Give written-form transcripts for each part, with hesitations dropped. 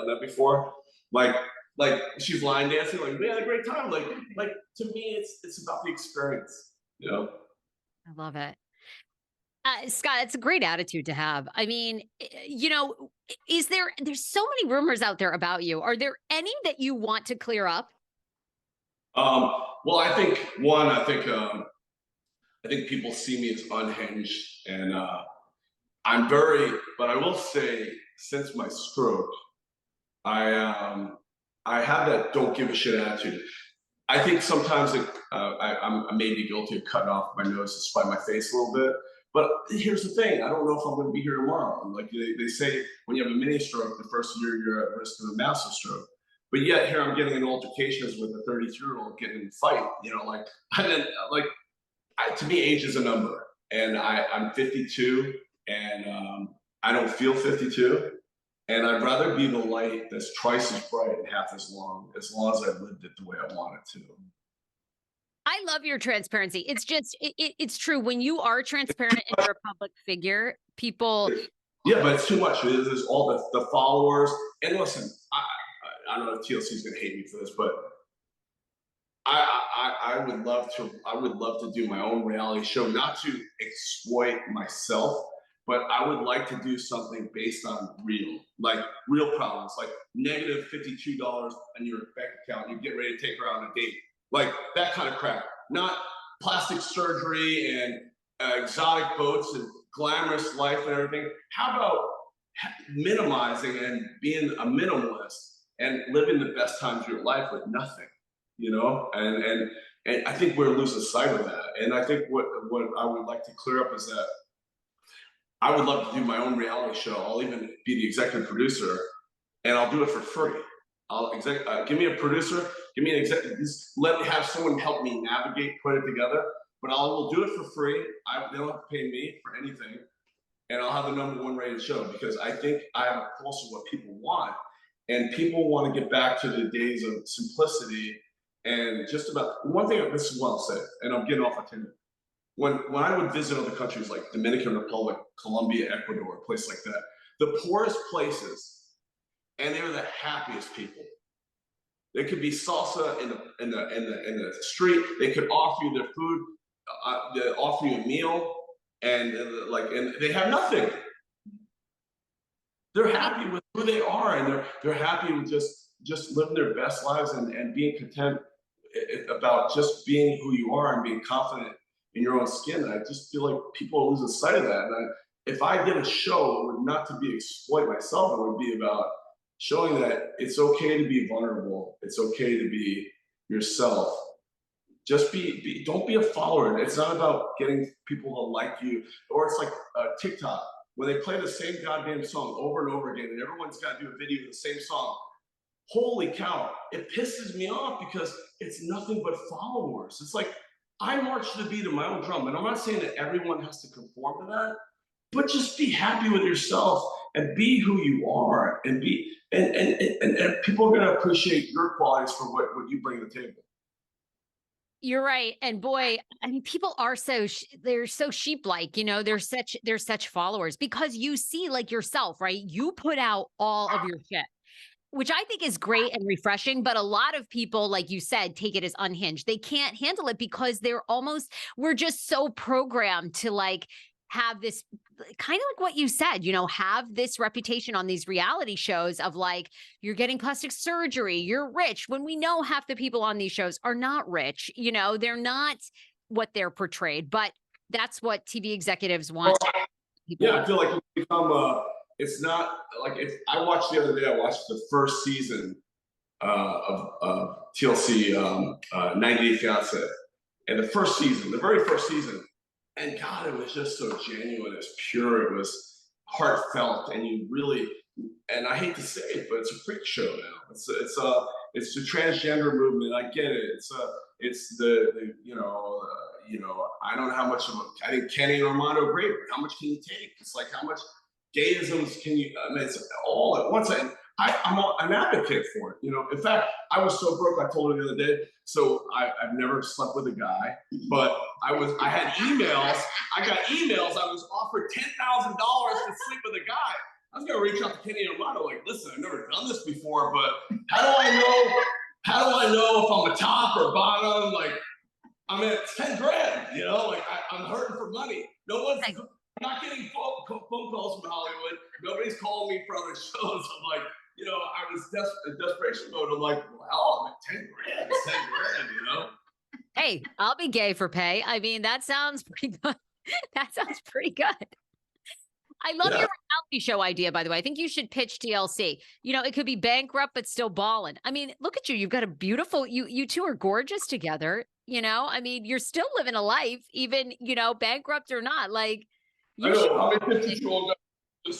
that before? Like she's line dancing, like we had a great time. Like to me, it's about the experience, you know. I love it. Scott, it's a great attitude to have. I mean, there's so many rumors out there about you. Are there any that you want to clear up? Well, I think one, I think people see me as unhinged, and but I will say, since my stroke, I have that don't give a shit attitude. I think sometimes I may be guilty of cutting off my nose to spite my face a little bit. But here's the thing: I don't know if I'm going to be here tomorrow. Like they say, when you have a mini stroke, the first year you're at risk of a massive stroke. But yet here I'm getting in altercations with a 32-year-old getting in a fight. You know, to me, age is a number, and I'm 52, and I don't feel 52. And I'd rather be the light that's twice as bright and half as long as I've lived it the way I want it to. I love your transparency. It's just, it's true. When you are transparent and you're a public figure, people. Yeah, but it's too much. There's all the followers. And listen, I don't know if TLC is going to hate me for this, but I would love to do my own reality show, not to exploit myself, but I would like to do something based on real problems, like negative $52 on your bank account. You get ready to take her on a date, like that kind of crap. Not plastic surgery and exotic boats and glamorous life and everything. How about minimizing and being a minimalist and living the best times of your life with nothing, you know? And I think we're losing sight of that. And I think what I would like to clear up is that I would love to do my own reality show. I'll even be the executive producer, and I'll do it for free. Give me a producer, give me an executive. Have someone help me navigate, put it together. But I will do it for free. They don't have to pay me for anything, and I'll have the #1 rated show because I think I have a pulse of what people want, and people want to get back to the days of simplicity and just about one thing. This is what I'll say, and I'm getting off a tangent. When I would visit other countries like Dominican Republic, Colombia, Ecuador, a place like that, the poorest places, and they're the happiest people. They could be salsa in the street. They could offer you their food, they offer you a meal, and they have nothing. They're happy with who they are, and they're happy with just living their best lives and being content about just being who you are and being confident in your own skin. And I just feel like people are losing sight of that. And if I did a show, it would not to be exploit myself. It would be about showing that it's okay to be vulnerable. It's okay to be yourself. Just don't be a follower. It's not about getting people to like you. Or it's like TikTok, where they play the same goddamn song over and over again, and everyone's got to do a video of the same song. Holy cow, it pisses me off because it's nothing but followers. It's like, I march to the beat of my own drum, and I'm not saying that everyone has to conform to that, but just be happy with yourself and be who you are, and people are going to appreciate your qualities for what you bring to the table. You're right. And boy, I mean, people are they're so sheep-like, they're such followers because you see like yourself, right? You put out all of your shit, which I think is great and refreshing. But a lot of people, like you said, take it as unhinged. They can't handle it because we're just so programmed to like have this kind of like what you said, have this reputation on these reality shows of like, you're getting plastic surgery, you're rich, when we know half the people on these shows are not rich. They're not what they're portrayed, but that's what TV executives want. Yeah, I feel like it's become it's not like if I watched the other day, I watched the first season of TLC 90 Day Fiance, and the very first season, and God, it was just so genuine, it was pure, it was heartfelt, and and I hate to say it, but it's a freak show now. It's the transgender movement. I get it. It's the I don't know how much I think Kenny and Armando great, but how much can you take? It's like how much gayisms can you? I mean, it's all at once. And I'm an advocate for it. In fact, I was so broke. I told her the other day. So I've never slept with a guy, but I had emails. I got emails. I was offered $10,000 to sleep with a guy. I was gonna reach out to Kenny and Rado, like, listen, I've never done this before, but how do I know if I'm a top or bottom? Like, I'm at 10 grand, you know, like I'm hurting for money. I'm not getting phone calls from Hollywood. Nobody's calling me for other shows. I'm like, you know, I was in desperation mode. I'm like, well, I'm at 10 grand, 10 grand, you know? Hey, I'll be gay for pay. I mean, that sounds pretty good. That sounds pretty good. I love your reality show idea, by the way. I think you should pitch TLC. You know, it could be bankrupt, but still balling. I mean, look at you. You've got a beautiful, you two are gorgeous together. You know, I mean, you're still living a life, even, you know, bankrupt or not. Like, I know, I'm a 52-year-old guy.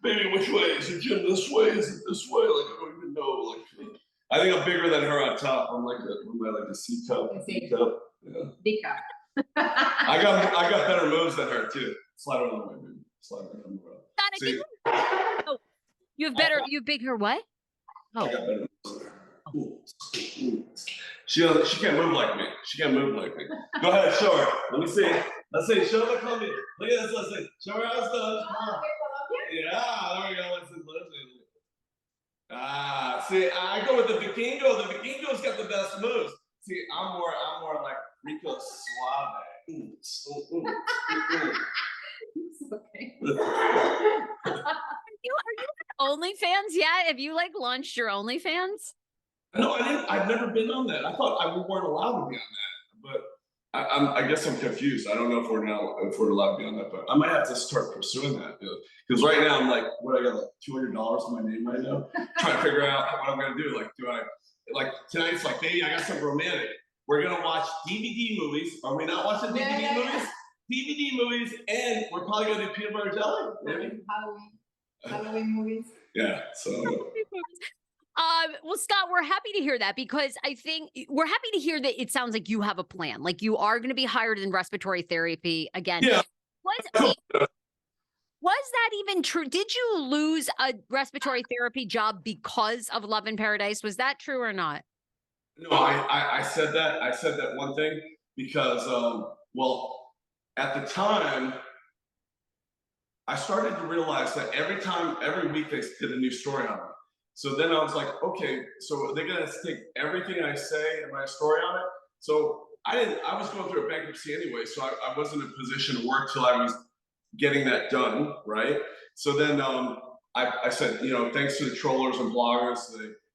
Baby, which way? Is it Jim this way? Is it this way? Like, I don't even know. Like, I think I'm bigger than her on top. I'm like a C cup. B cup. Yeah. B cup. I got better moves than her too. Slide it on the way, baby. Slide it on the way. Oh, you have bigger what? Oh. I got better moves than her. Ooh. She can't move like me. Go ahead, show her. Let me see. Let's see. Show her the Columbia. Look at this. Let's see. Show her how it's done. Come on. Yeah, there we go. Let's see. See, I go with the Vikingo. The Vikingo's got the best moves. See, I'm more like Rico Suave. Okay. Are you on OnlyFans yet? Have you like launched your OnlyFans? No, I didn't. I've never been on that. I thought we weren't allowed to be on that, but I guess I'm confused. I don't know if we're allowed to be on that, but I might have to start pursuing that because right now I'm like, I got like $200 in my name right now, trying to figure out what I'm gonna do. Like, do I like tonight's like, baby, I got something romantic. We're gonna watch DVD movies. Are we not watching DVD movies? DVD movies, and we're probably gonna do peanut butter jelly. Maybe Halloween movies. Yeah. So. Well, Scott, we're happy to hear that because I think we're happy to hear that it sounds like you have a plan. Like you are going to be hired in respiratory therapy again. Yeah. Was that even true? Did you lose a respiratory therapy job because of Love in Paradise? Was that true or not? No, I said that. I said that one thing because, well, at the time, I started to realize that every week they did a new story on me. So then I was like, okay, so they're gonna stick everything I say and my story on it. So I was going through a bankruptcy anyway, so I wasn't in a position to work till I was getting that done, right? So then I said, you know, thanks to the trollers and bloggers,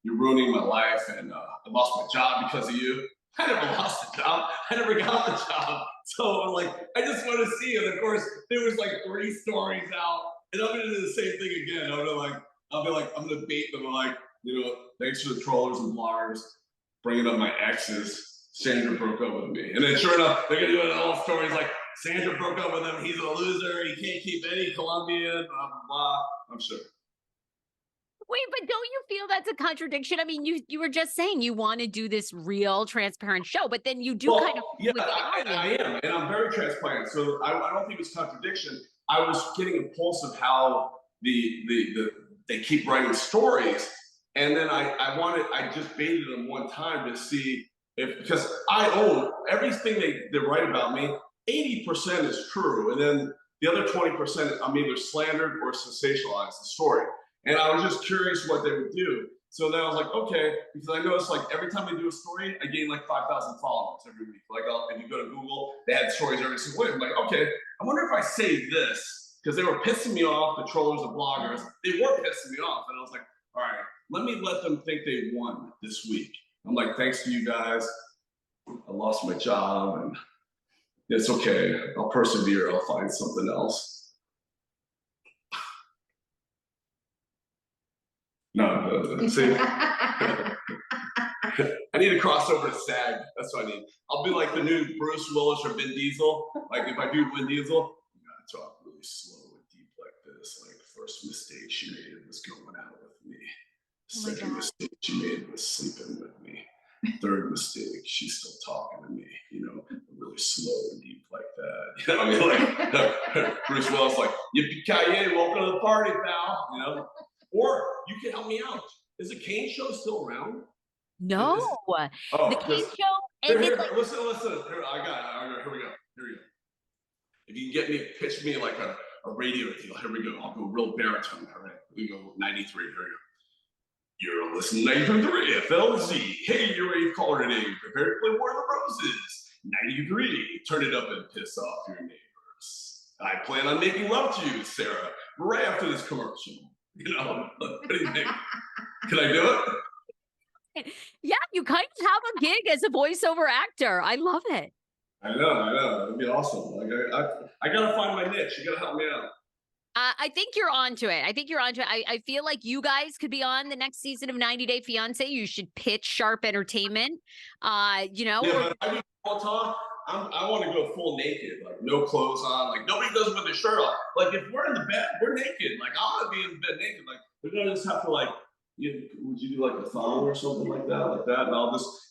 you're ruining my life, and I lost my job because of you. I never lost a job. I never got the job. So I'm like, I just want to see it. And of course, there was like 3 stories out, and I'm gonna do the same thing again. I'm gonna bait them like, you know, thanks to the trollers and bloggers, bringing up my exes. Sandra broke up with me, and then sure enough, they're gonna do it all stories like Sandra broke up with him. He's a loser. He can't keep any Colombian. Blah blah blah. I'm sure. Wait, but don't you feel that's a contradiction? I mean, you were just saying you want to do this real, transparent show, but then you do kind of. Yeah, I am, and I'm very transparent. So I don't think it's contradiction. I was getting a pulse of how they keep writing stories, and then I just baited them one time to see because I own everything they write about me. 80% is true, and then the other 20% I'm either slandered or sensationalized the story. And I was just curious what they would do. So then I was like, okay, because I noticed like every time I do a story, I gain like 5,000 followers every week. Like if you go to Google, they had stories every single week. I'm like, okay, I wonder if I say this, because they were pissing me off, the trollers and bloggers. They were pissing me off. And I was like, all right, let them think they won this week. I'm like, thanks to you guys, I lost my job, and it's okay. I'll persevere. I'll find something else. No, see, I need to cross over to SAG. That's what I need. I'll be like the new Bruce Willis or Vin Diesel. Like if I do Vin Diesel, you gotta talk really slow and deep like this. Like the first mistake she made was going out with me. Second mistake she made was sleeping with me. Third mistake, she's still talking to me. You know, really slow and deep like that. You know what I mean? Like Bruce Willis, like yippee-ki-yay, welcome to the party, pal. You know. Or you can help me out. Is the Kane Show still around? No. The Kane Show ended. Listen. Here, I got it. Here we go. If you can pitch me like a a radio deal. Here we go. I'll go real baritone. All right. We go 93. Here we go. You're listening to 93 FLZ. Hey, you're a caller today. Prepare to play War of the Roses. 93. Turn it up and piss off your neighbors. I plan on making love to you, Sarah, right after this commercial. You know, what do you think? Can I do it? Yeah, you kind of have a gig as a voiceover actor. I love it. I know. It'd be awesome. Like I gotta find my niche. You gotta help me out. I think you're onto it. I feel like you guys could be on the next season of 90 Day Fiance. You should pitch Sharp Entertainment. You know. Yeah, but I mean, all time, I want to go full naked, like no clothes on. Like nobody does it with their shirt off. Like if we're in the bed, we're naked. Like I want to be in the bed naked. Like we're gonna just have to like. Would you do like a thong or something like that, and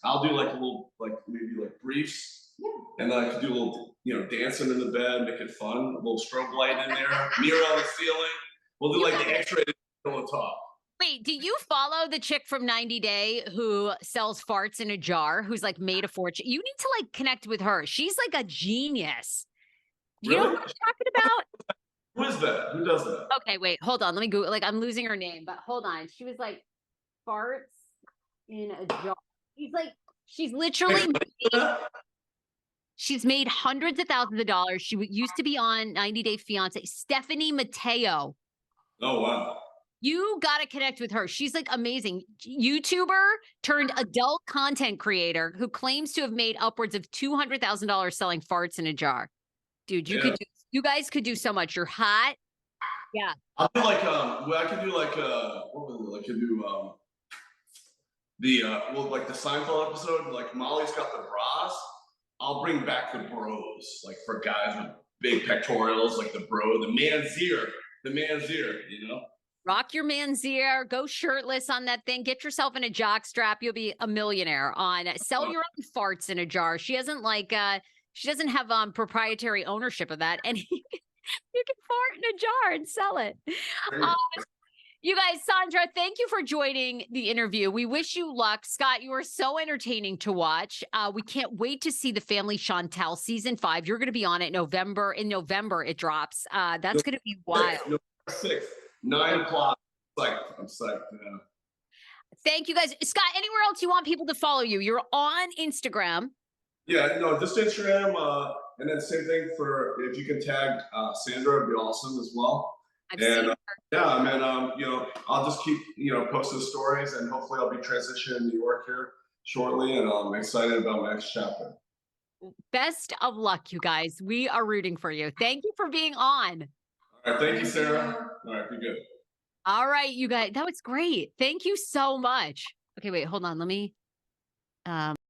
I'll do like a little, like maybe like briefs, and then I could do a little, dancing in the bed, make it fun, a little strobe light in there, mirror on the ceiling. We'll do like the X-rated on the top. Wait, do you follow the chick from 90 Day who sells farts in a jar, who's like made a fortune? You need to like connect with her. She's like a genius. Do you know Really? what I'm talking about? Who is that? Who does that? Okay, wait, hold on. Let me Google. Like, I'm losing her name, but hold on. She was like farts in a jar. She's literally she's made hundreds of thousands of dollars. She used to be on 90 Day Fiance. Stephanie Mateo. Oh wow. You got to connect with her. She's like amazing. YouTuber turned adult content creator who claims to have made upwards of $200,000 selling farts in a jar. Dude, you guys could do so much. You're hot. Yeah. I'll do like I could do like what was it? I could do like the Seinfeld episode. Like Molly's got the bras. I'll bring back the bros, like for guys with big pectorals, like the man's ear, Rock your man's ear. Go shirtless on that thing. Get yourself in a jock strap. You'll be a millionaire. Sell your own farts in a jar. She doesn't have proprietary ownership of that, and you can fart in a jar and sell it. You guys, Sandra, thank you for joining the interview. We wish you luck. Scott, you are so entertaining to watch. We can't wait to see the Family Chantel season 5. You're going to be on it November. In November, it drops. That's going to be wild. November 6th, 9 o'clock. I'm psyched. Yeah. Thank you, guys. Scott, anywhere else you want people to follow you? You're on Instagram. Yeah, just Instagram. And then same thing for if you can tag Sandra, it'd be awesome as well. I've seen her. I'll just keep posting stories, and hopefully I'll be transitioning to New York here shortly, and I'm excited about my next chapter. Best of luck, you guys. We are rooting for you. Thank you for being on. All right, thank you, Sarah. All right, be good. All right, you guys. That was great. Thank you so much. Okay, wait, hold on. Let me